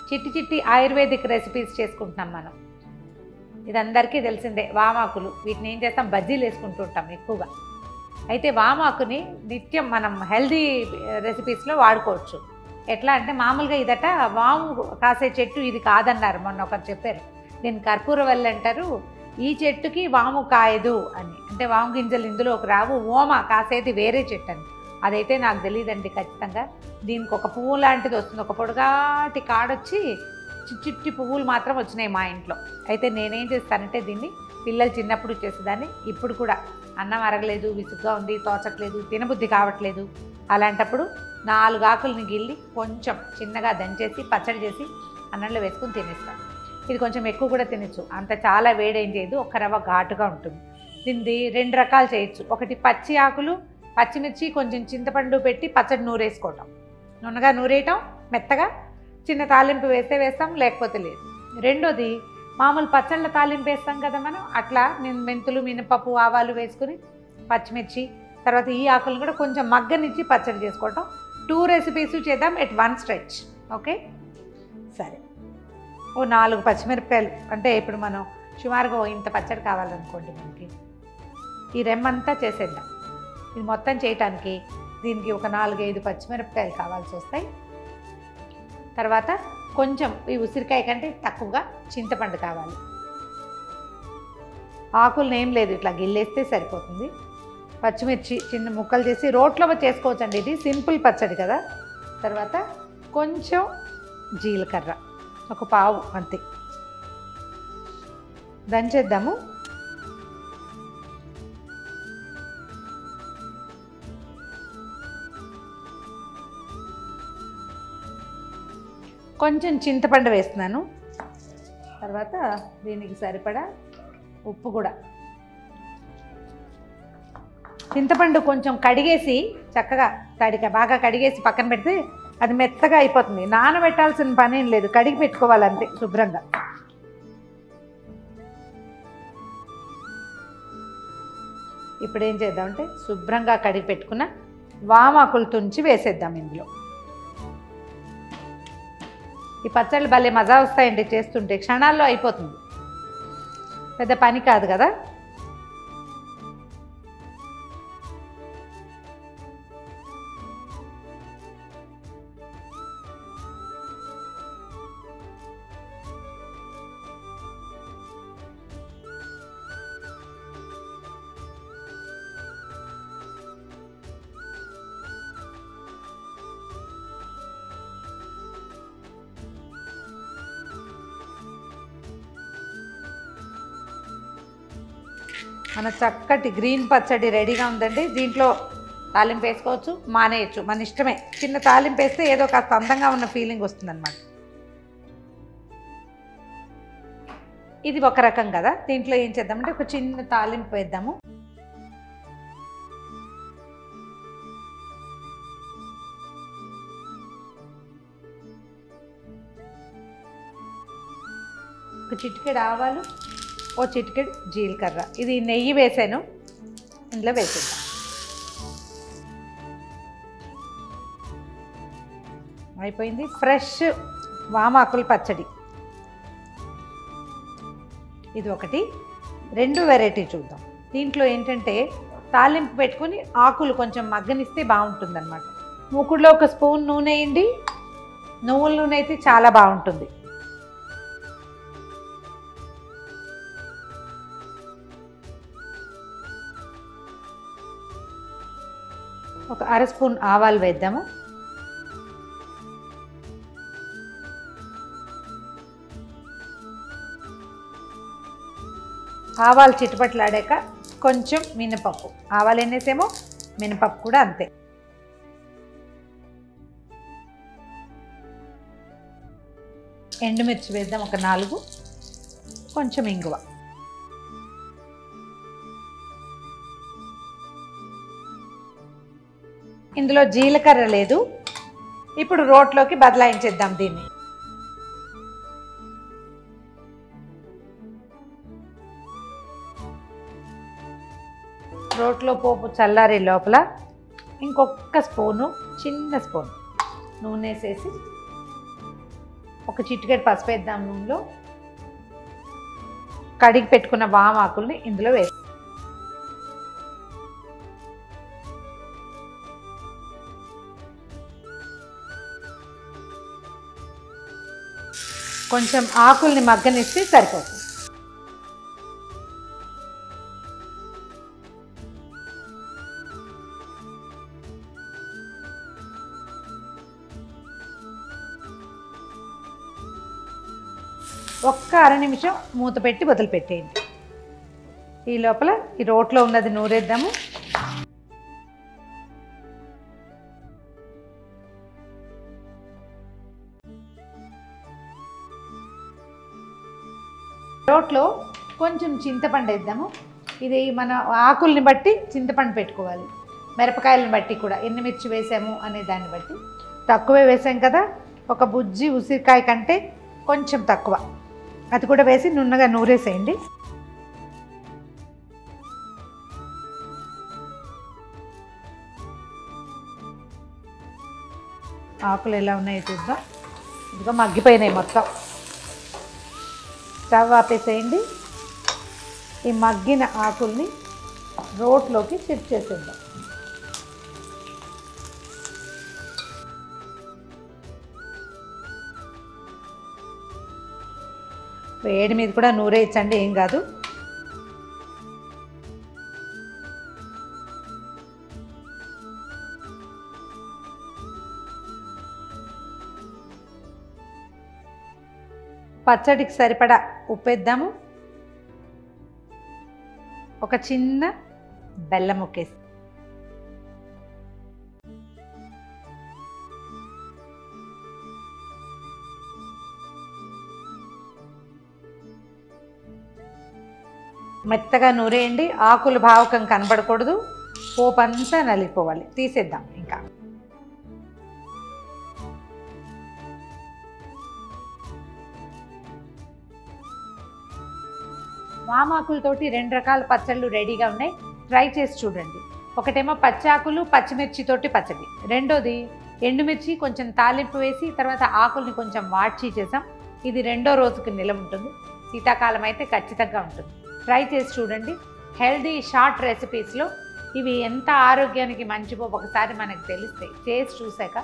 చిట్టి చిట్టి ayurvedic recipes చేసుకుంటున్నాం మనం. ఇది అందరికీ తెలిసిందే. వామాకులు, వీటిని ఏం చేస్తాం, బజ్జీలు వేసుకుంటూ ఉంటాం ఎక్కువగా. అయితే వామాకుని నిత్యం మనం హెల్దీ రెసిపీస్లో వాడుకోవచ్చు. ఎట్లా అంటే మామూలుగా ఇదట వాము కాసే చెట్టు ఇది కాదన్నారు, మొన్న ఒకరు చెప్పారు. దీన్ని కర్పూరవల్లి అంటారు. ఈ చెట్టుకి వాము కాయదు అని, అంటే వాము గింజలు ఇందులోకి రావు, ఓమ కాసేది వేరే చెట్టు అని. అదైతే నాకు తెలియదండి ఖచ్చితంగా. దీనికి ఒక పువ్వు లాంటిది వస్తుంది, ఒక పొడుగాటి కాడొచ్చి చిట్టి పువ్వులు మాత్రం వచ్చినాయి మా ఇంట్లో. అయితే నేనేం చేస్తానంటే దీన్ని పిల్లలు చిన్నప్పుడు చేసేదాన్ని, ఇప్పుడు కూడా అన్నం అరగలేదు, విసుగ్గా ఉంది, తోచట్లేదు, తినబుద్ధి కావట్లేదు, అలాంటప్పుడు 4 ఆకుల్ని గిల్లి కొంచెం చిన్నగా దంచేసి పచ్చడి చేసి అన్నంలో వేసుకుని తినేస్తాం. ఇది కొంచెం ఎక్కువ కూడా తినచ్చు, అంత చాలా వేడేం చేయదు, ఒక రవ్వ ఘాటుగా ఉంటుంది. దీన్ని 2 రకాలు చేయొచ్చు. ఒకటి పచ్చి ఆకులు, పచ్చిమిర్చి, కొంచెం చింతపండు పెట్టి పచ్చడి నూరేసుకోవటం, నున్నగా నూరేయటం, మెత్తగా చిన్న తాలింపు వేస్తే వేస్తాం, లేకపోతే లేదు. రెండోది మామూలు పచ్చళ్ళ తాలింపు వేస్తాం కదా మనం, అట్లా నేను మెంతులు, మినపప్పు, ఆవాలు వేసుకుని పచ్చిమిర్చి, తర్వాత ఈ ఆకులను కూడా కొంచెం మగ్గనిచ్చి పచ్చడి చేసుకోవటం. 2 రెసిపీస్ చేద్దాం ఎట్ 1 స్ట్రెచ్. ఓకే, సరే. ఓ 4 పచ్చిమిరపకాయలు, అంటే ఇప్పుడు మనం సుమారుగా ఇంత పచ్చడి కావాలనుకోండి మనకి, ఈ రెమ్మంతా చేసేద్దాం. ఇది మొత్తం చేయటానికి దీనికి ఒక 4-5 పచ్చిమిరపకాయలు కావాల్సి వస్తాయి. తర్వాత కొంచెం ఈ ఉసిరికాయ కంటే తక్కువగా చింతపండు కావాలి. ఆకులు ఏం లేదు, ఇట్లా గిల్లేస్తే సరిపోతుంది. పచ్చిమిర్చి చిన్న ముక్కలు చేసి రోట్లో చేసుకోవచ్చండి, ఇది సింపుల్ పచ్చడి కదా. తర్వాత కొంచెం జీలకర్ర, ఒక పావు అంతే, దంచేద్దాము. కొంచెం చింతపండు వేస్తున్నాను. తర్వాత దీనికి సరిపడా ఉప్పు కూడా. చింతపండు కొంచెం కడిగేసి చక్కగా బాగా కడిగేసి పక్కన పెడితే అది మెత్తగా అయిపోతుంది. నానబెట్టాల్సిన పని ఏం లేదు, కడిగి పెట్టుకోవాలంతే శుభ్రంగా. ఇప్పుడు ఏం చేద్దామంటే శుభ్రంగా కడిగి పెట్టుకున్న వామాకులు తుంచి వేసేద్దాం ఇందులో. ఈ పచ్చళ్ళు భలే మజా వస్తాయండి చేస్తుంటే, క్షణాల్లో అయిపోతుంది, పెద్ద పని కాదు కదా. మన చక్కటి గ్రీన్ పచ్చడి రెడీగా ఉందండి. దీంట్లో తాలింపు వేసుకోవచ్చు, మానేయచ్చు, మన ఇష్టమే. చిన్న తాలింపు వేస్తే ఏదో కాస్త అందంగా ఉన్న ఫీలింగ్ వస్తుందన్నమాట. ఇది ఒక రకం కదా. దీంట్లో ఏం చేద్దామంటే ఒక చిన్న తాలింపు వేద్దాము. ఒక చిటికెడు ఆవాలు, ఓ చిటికెడు జీలకర్ర, ఇది నెయ్యి వేసాను, ఇందులో వేసేద్దాం. అయిపోయింది ఫ్రెష్ వామాకుల పచ్చడి. ఇది ఒకటి. 2 వెరైటీ చూద్దాం. దీంట్లో ఏంటంటే తాలింపు పెట్టుకుని ఆకులు కొంచెం మగ్గనిస్తే బాగుంటుందన్నమాట. మూకుడులో ఒక స్పూన్ నూనె వేయండి, నువ్వుల నూనె అయితే చాలా బాగుంటుంది. ఒక 1/2 స్పూన్ ఆవాలు వేద్దాము. ఆవాలు చిటపట్లాడాక కొంచెం మినపప్పు, ఆవాలు ఎన్నేసేమో మినపప్పు కూడా అంతే. ఎండుమిర్చి వేద్దాం ఒక 4, కొంచెం ఇంగువ. ఇందులో జీలకర్ర లేదు, ఇప్పుడు రోట్లోకి బదలాయించేద్దాం దీన్ని. రోట్లో పోపు చల్లారే లోపల ఇంకొక స్పూను, చిన్న స్పూన్ నూనె వేసేసి ఒక చిటికెడు పసుపు వేద్దాం నూనెలో. కడిగి పెట్టుకున్న వామాకుల్ని ఇందులో వేస్తాం. కొంచెం ఆకుల్ని మగ్గనిస్తే సరిపోతుంది. ఒక్క అర నిమిషం మూత పెట్టి వదిలిపెట్టేయండి. ఈ లోపల ఈ రోట్లో ఉన్నది నూరేద్దాము. రోట్లో కొంచెం చింతపండు వేద్దాము. ఇది మన ఆకుల్ని బట్టి చింతపండు పెట్టుకోవాలి, మిరపకాయలను బట్టి కూడా ఎన్ని మిర్చి వేసాము అనే దాన్ని బట్టి. తక్కువే వేసాం కదా, ఒక బుజ్జి ఉసిరికాయ కంటే కొంచెం తక్కువ, అది కూడా వేసి నున్నగా నూరేసేయండి. ఆకులు ఎలా ఉన్నాయో చూద్దాం. ఇదిగో మగ్గిపోయినాయి మొత్తం. స్టవ్ ఆపేసేయండి. ఈ మగ్గిన ఆకుల్ని రోట్లోకి షిఫ్ట్ చేసేద్దాం. వేడి మీద కూడా నూరేయచ్చండి, ఏం కాదు. పచ్చడికి సరిపడా ఉప్పు వేద్దాము. ఒక చిన్న బెల్లం ముక్కేసి, మెత్తగా నూరేయండి. ఆకులు భావకం కనబడకూడదు, పోపు అంతా నలిగిపోవాలి. తీసేద్దాం. ఇంకా వామాకులతోటి 2 రకాల పచ్చళ్ళు రెడీగా ఉన్నాయి, ట్రై చేసి చూడండి. ఒకటేమో పచ్చాకులు పచ్చిమిర్చితోటి పచ్చడి, రెండోది ఎండుమిర్చి కొంచెం తాలింపు వేసి తర్వాత ఆకుల్ని కొంచెం వాడ్చి చేసాం. ఇది 2వ రోజుకి నిలవ ఉంటుంది, శీతాకాలం అయితే ఖచ్చితంగా ఉంటుంది. ట్రై చేసి చూడండి. హెల్దీ షార్ట్ రెసిపీస్లో ఇవి ఎంత ఆరోగ్యానికి మంచివో ఒకసారి మనకు తెలుస్తాయి. చేసి చూసాక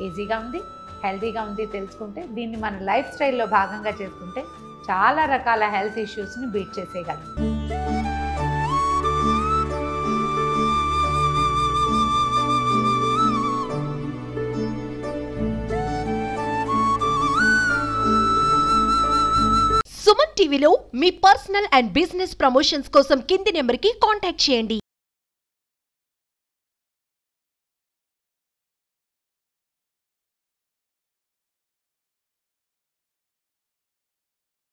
ఈజీగా ఉంది, హెల్దీగా ఉంది తెలుసుకుంటే, దీన్ని మన లైఫ్ స్టైల్లో భాగంగా చేసుకుంటే చాలా రకాల హెల్త్ ఇష్యూస్ని బీట్ చేసేయగలం. సుమన్ టీవీలో మీ పర్సనల్ అండ్ బిజినెస్ ప్రమోషన్స్ కోసం కింది నెంబర్కి కాంటాక్ట్ చేయండి.